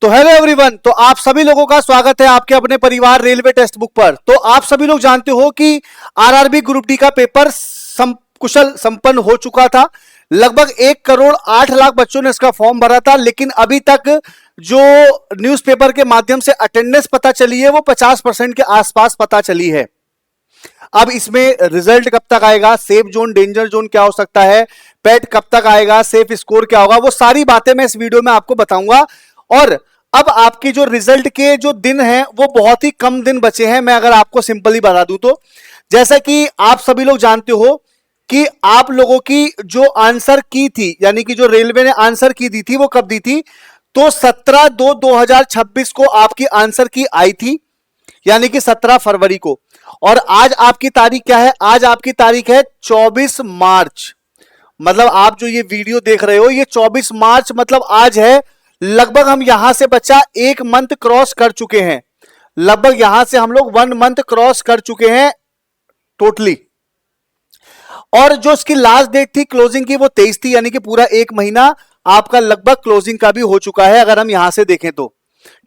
तो hello everyone, तो आप सभी लोगों का स्वागत है आपके अपने परिवार रेलवे टेक्स्ट बुक पर। तो आप सभी लोग जानते हो कि आरआरबी ग्रुप डी का पेपर कुशल संपन्न हो चुका था। लगभग 1,08,00,000 बच्चों ने इसका फॉर्म भरा था, लेकिन अभी तक जो न्यूज़पेपर के माध्यम से अटेंडेंस पता चली है वो 50% के आसपास पता चली है। अब इसमें रिजल्ट कब तक आएगा, सेफ जोन डेंजर जोन क्या हो सकता है, पेट कब तक आएगा, सेफ स्कोर क्या होगा, वो सारी बातें मैं इस वीडियो में आपको बताऊंगा। और अब आपकी जो रिजल्ट के जो दिन हैं वो बहुत ही कम दिन बचे हैं। मैं अगर आपको सिंपली बता दूं तो जैसा कि आप सभी लोग जानते हो कि आप लोगों की जो आंसर की थी, यानी कि जो रेलवे ने आंसर की दी थी वो कब दी थी, तो 17/2/2026 को आपकी आंसर की आई थी, यानी कि 17 फरवरी को। और आज आपकी तारीख क्या है, आज आपकी तारीख है 24 मार्च। मतलब आप जो ये वीडियो देख रहे हो ये 24 मार्च मतलब आज है। लगभग हम यहां से बच्चा 1 मंथ क्रॉस कर चुके हैं। लगभग यहां से हम लोग 1 मंथ क्रॉस कर चुके हैं टोटली। और जो इसकी लास्ट डेट थी क्लोजिंग की वो 23 थी, यानी कि पूरा 1 महीना आपका लगभग क्लोजिंग का भी हो चुका है अगर हम यहां से देखें तो।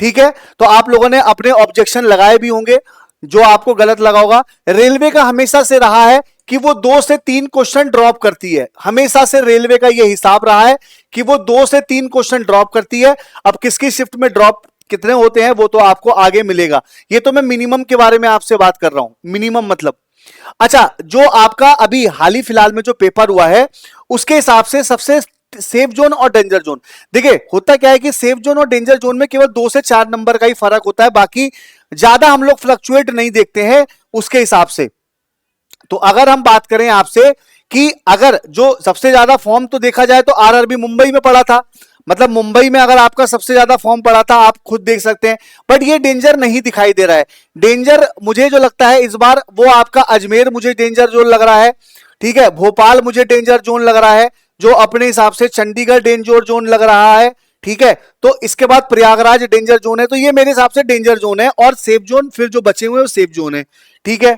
ठीक है, तो आप लोगों ने अपने ऑब्जेक्शन लगाए भी होंगे, जो आपको गलत लगा होगा। रेलवे का हमेशा से रहा है कि वो 2 से 3 क्वेश्चन ड्रॉप करती है। हमेशा से रेलवे का ये हिसाब रहा है कि वो 2 से 3 क्वेश्चन ड्रॉप करती है। अब किसकी शिफ्ट में ड्रॉप कितने होते हैं वो तो आपको आगे मिलेगा। ये तो मैं मिनिमम के बारे में आपसे बात कर रहा हूं, मिनिमम मतलब। अच्छा, जो आपका अभी हाल ही फिलहाल में जो पेपर हुआ है उसके हिसाब से सबसे सेफ जोन और डेंजर जोन, देखिए होता क्या है कि सेफ जोन और डेंजर जोन में केवल 2 से 4 नंबर का ही फर्क होता है, बाकी ज्यादा हम लोग फ्लक्चुएट नहीं देखते हैं उसके हिसाब से। तो अगर हम बात करें आपसे कि अगर जो सबसे ज्यादा फॉर्म तो देखा जाए तो आरआरबी मुंबई में पड़ा था, मतलब मुंबई में अगर आपका सबसे ज्यादा फॉर्म पड़ा था आप खुद देख सकते हैं। बट ये डेंजर नहीं दिखाई दे रहा है। डेंजर मुझे जो लगता है इस बार वो आपका अजमेर मुझे डेंजर जोन लग रहा है। ठीक है, भोपाल मुझे डेंजर जोन लग रहा है, जो अपने हिसाब से चंडीगढ़ डेंजर जोन लग रहा है। ठीक है, तो इसके बाद प्रयागराज डेंजर जोन है। तो ये मेरे हिसाब से डेंजर जोन है और सेफ जोन फिर जो बचे हुए वो सेफ जोन है। ठीक है,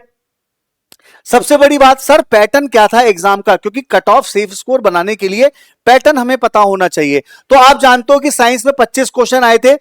सबसे बड़ी बात सर पैटर्न क्या था एग्जाम का, क्योंकि कट ऑफ सेफ स्कोर बनाने के लिए पैटर्न हमें पता होना चाहिए। तो आप जानते हो कि साइंस में 25 क्वेश्चन आए थे।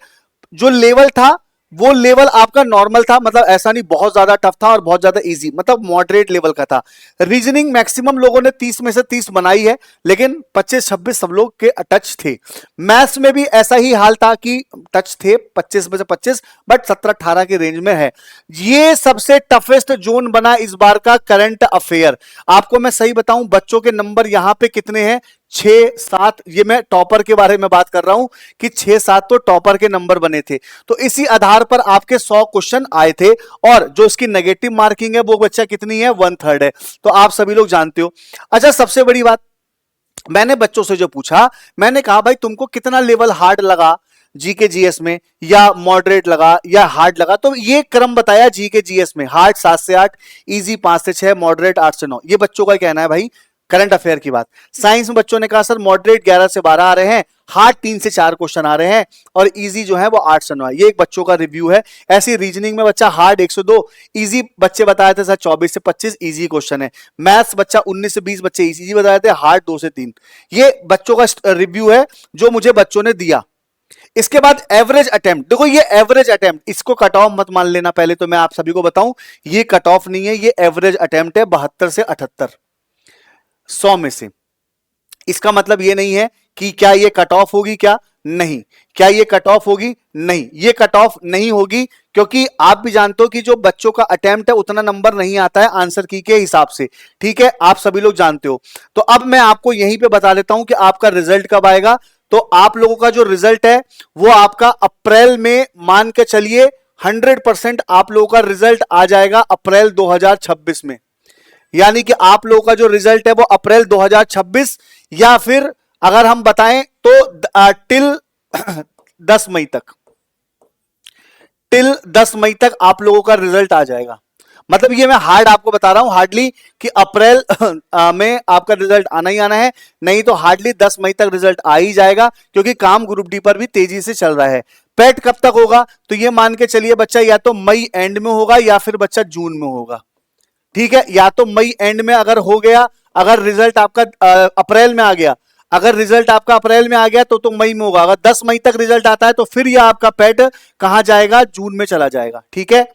जो लेवल था वो लेवल आपका नॉर्मल था, मतलब ऐसा नहीं बहुत ज्यादा टफ था और बहुत ज्यादा इजी, मतलब मॉडरेट लेवल का था। रीजनिंग मैक्सिमम लोगों ने 30 में से 30 बनाई है, लेकिन 25-26 सब लोग के टच थे। मैथ्स में भी ऐसा ही हाल था कि टच थे 25 में से 25, बट 17-18 के रेंज में है। ये सबसे टफेस्ट जोन बना इस बार का करंट अफेयर। आपको मैं सही बताऊं, बच्चों के नंबर यहां पे कितने हैं, 6-7। ये मैं टॉपर के बारे में बात कर रहा हूं कि 6-7 तो टॉपर के नंबर बने थे। तो इसी आधार पर आपके 100 क्वेश्चन आए थे और जो इसकी नेगेटिव मार्किंग है वो बच्चा कितनी है, 1/3 है। तो आप सभी लोग जानते हो। अच्छा, सबसे बड़ी बात, मैंने बच्चों से जो पूछा, मैंने कहा भाई तुमको कितना लेवल हार्ड लगा जीके जीएस में, या मॉडरेट लगा या हार्ड लगा। तो ये क्रम बताया जीके जीएस में, हार्ड 7 से 8, इजी 5 से 6, मॉडरेट 8 से 9। ये बच्चों का कहना है भाई, करंट अफेयर की बात। साइंस में बच्चों ने कहा सर मॉडरेट 11 से 12 आ रहे हैं, हार्ड 3 से 4 क्वेश्चन आ रहे हैं और इजी जो है वो 8 से 9 है। ये एक बच्चों का रिव्यू है। ऐसी रीजनिंग में बच्चा हार्ड 102, इजी बच्चे बताए थे सर 24 से 25 इजी क्वेश्चन है। मैथ्स बच्चा 19 से 20 बच्चे इजी बताए थे, हार्ड 2 से 3। ये बच्चों का रिव्यू है जो मुझे बच्चों ने दिया। इसके बाद एवरेज अटेम्प्ट, देखो ये एवरेज अटेम्प्ट, इसको कट ऑफ मत मान लेना। पहले तो मैं आप सभी को बताऊं ये कट ऑफ नहीं है, ये एवरेज अटेम्प्ट है 72 से 78 100 में से। इसका मतलब ये नहीं है कि क्या ये कट ऑफ होगी, क्या नहीं, क्या ये कट ऑफ होगी, नहीं, ये कट ऑफ नहीं होगी, क्योंकि आप भी जानते हो कि जो बच्चों का अटेम्प्ट है उतना नंबर नहीं आता है आंसर की के हिसाब से। ठीक है, आप सभी लोग जानते हो। तो अब मैं आपको यहीं पे बता देता हूं कि आपका रिजल्ट कब आएगा। तो आप लोगों का जो रिजल्ट है वो आपका अप्रैल में, मान के चलिए 100% आप लोगों का रिजल्ट आ जाएगा अप्रैल 2026 में। यानी कि आप लोगों का जो रिजल्ट है वो अप्रैल 2026, या फिर अगर हम बताएं तो टिल 10 मई तक, टिल 10 मई तक आप लोगों का रिजल्ट आ जाएगा। मतलब ये मैं हार्ड आपको बता रहा हूं, हार्डली कि अप्रैल में आपका रिजल्ट आना ही आना है, नहीं तो हार्डली 10 मई तक रिजल्ट आ ही जाएगा, क्योंकि काम ग्रुप डी पर भी तेजी से चल रहा है। पेट कब तक होगा, तो ये मान के चलिए बच्चा या तो मई एंड में होगा या फिर बच्चा जून में होगा। ठीक है, या तो मई एंड में अगर हो गया, अगर रिजल्ट आपका अप्रैल में आ गया, अगर रिजल्ट आपका अप्रैल में आ गया तो मई में होगा। अगर 10 मई तक रिजल्ट आता है तो फिर यह आपका पेट कहां जाएगा, जून में चला जाएगा। ठीक है,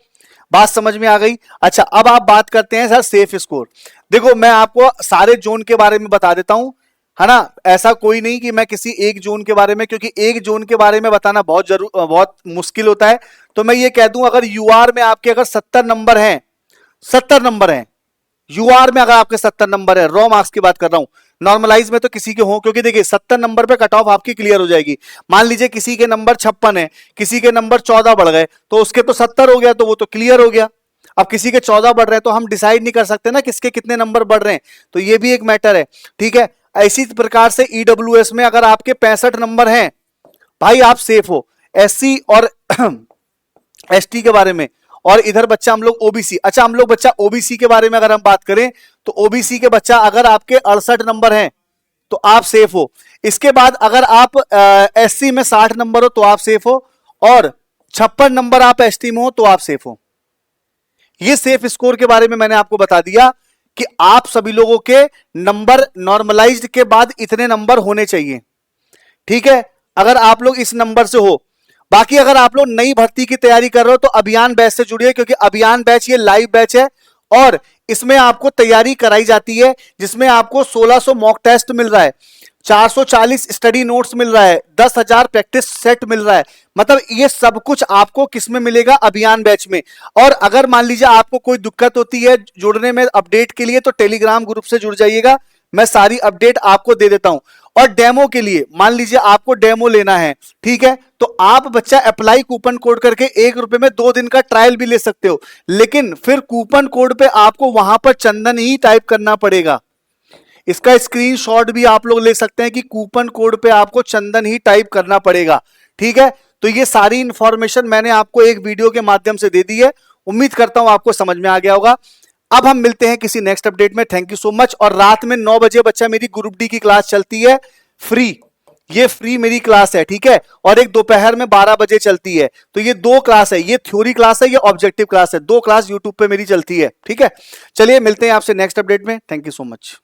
बात समझ में आ गई। अच्छा, अब आप बात करते हैं सर सेफ स्कोर। देखो मैं आपको सारे जोन के बारे में बता देता हूं, है ना। ऐसा कोई नहीं कि मैं किसी एक जोन के बारे में, क्योंकि एक जोन के बारे में बताना बहुत मुश्किल होता है। तो मैं ये कह दूं, अगर यूआर में आपके अगर 70 नंबर हैं, 70 नंबर हैं यूआर में, अगर आपके 70 नंबर है, रॉ मार्क्स की बात कर रहा हूं, नॉर्मलाइज में तो किसी के हो, क्योंकि देखिए 70 नंबर पे कट ऑफ आपकी क्लियर हो जाएगी। मान लीजिए किसी के नंबर 56 है, किसी के नंबर 14 बढ़ गए, तो उसके तो 70 हो गया, तो वो तो क्लियर हो गया। अब किसी के 14 बढ़ रहे हैं तो हम डिसाइड नहीं कर सकते ना किसके कितने नंबर बढ़ रहे हैं, तो ये भी एक मैटर है। ठीक है, इसी प्रकार से ईडब्ल्यूएस में अगर आपके 65 नंबर हैं, भाई आप सेफ हो। एससी और एसटी के बारे में, और इधर बच्चा हम लोग ओबीसी। अच्छा, हम लोग बच्चा ओबीसी के बारे में अगर हम बात करें तो ओबीसी के बच्चा अगर आपके 68 नंबर हैं तो आप सेफ हो। इसके बाद अगर आप एससी में 60 नंबर हो तो आप सेफ हो, और 56 नंबर आप एसटी में हो तो आप सेफ हो। ये सेफ स्कोर के बारे में मैंने आपको बता दिया कि आप सभी लोगों के नंबर नॉर्मलाइज्ड के बाद इतने नंबर होने चाहिए। ठीक है, अगर आप लोग इस नंबर से हो। बाकी अगर आप लोग नई भर्ती की तैयारी कर रहे हो तो अभियान बैच से जुड़िए, क्योंकि अभियान बैच ये लाइव बैच है और इसमें आपको तैयारी कराई जाती है, जिसमें आपको 1600 मॉक टेस्ट मिल रहा है, 440 स्टडी नोट्स मिल रहा है, 10,000 प्रैक्टिस सेट मिल रहा है। मतलब ये सब कुछ आपको किसमें मिलेगा, अभियान बैच में। और अगर मान लीजिए आपको कोई दिक्कत होती है जुड़ने में अपडेट के लिए, तो टेलीग्राम ग्रुप से जुड़ जाइएगा, मैं सारी अपडेट आपको दे देता हूं। और डेमो के लिए, मान लीजिए आपको डेमो लेना है, ठीक है, तो आप बच्चा अप्लाई कूपन कोड करके 1 रुपए में 2 दिन का ट्रायल भी ले सकते हो। लेकिन फिर कूपन कोड पे आपको वहां पर चंदन ही टाइप करना पड़ेगा। इसका स्क्रीनशॉट भी आप लोग ले सकते हैं कि कूपन कोड पे आपको चंदन ही टाइप करना पड़ेगा। ठीक है, तो ये सारी इंफॉर्मेशन मैंने आपको एक वीडियो के माध्यम से दे दी है। उम्मीद करता हूं आपको समझ में आ गया होगा। अब हम मिलते हैं किसी नेक्स्ट अपडेट में। Thank you so much. और रात में 9 बजे बच्चा मेरी ग्रुप डी की क्लास चलती है फ्री, ये फ्री मेरी क्लास है। ठीक है, और एक दोपहर में 12 बजे चलती है। तो ये 2 क्लास है, ये थ्योरी क्लास है, ये ऑब्जेक्टिव क्लास है। 2 क्लास यूट्यूब पे मेरी चलती है। ठीक है, चलिए मिलते हैं आपसे नेक्स्ट अपडेट में। Thank you so much.